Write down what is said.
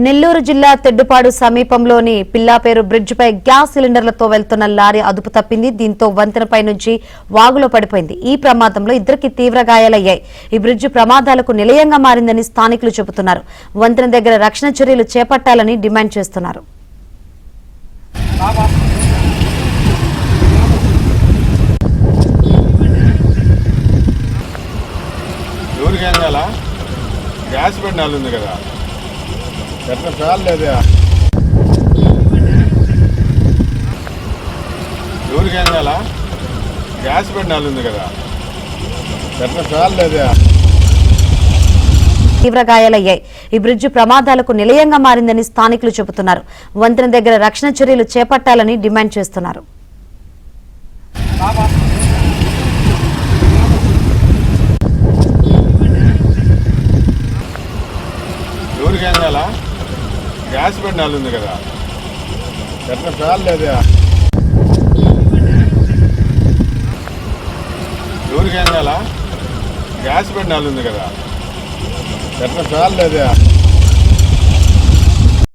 నెల్లూరు జిల్లా తెడ్డుపాడు సమీపంలోని పిల్లాపేరు బ్రిడ్జిపై గ్యాస్ సిలిండర్లతో వెళ్తున్న లారీ అదుపు తప్పింది. దీంతో వంతెనపై నుంచి వాగులో పడిపోయింది. ఈ ప్రమాదంలో ఇద్దరికి తీవ్ర గాయాలయ్యాయి. ఈ బ్రిడ్జి ప్రమాదాలకు నిలయంగా మారిందని స్థానికులు చెబుతున్నారు. వంతెన దగ్గర రక్షణ చర్యలు చేపట్టాలని డిమాండ్ చేస్తున్నారు. గ్యాస్ బండి ఉంది కదా, ఎట్లా చాలేదే ఎవరికి ఏం కాల గ్యాస్ బండి ఉంది కదా, ఎట్లా చాలేదే తీవ్ర గాయాలయ్యాయి. ఈ బ్రిడ్జి ప్రమాదాలకు నిలయంగా మారిందని స్థానికులు చెబుతున్నారు. వంతెన దగ్గర రక్షణ చర్యలు చేపట్టాలని డిమాండ్ చేస్తున్నారు. ఎవరికి ఏం కాల గ్యాస్ బండి ఉంది కదా, ఎట్లా చాలేదే ఎవరికి ఏం కాల గ్యాస్ బండి ఉంది కదా, ఎట్లా చాలేదే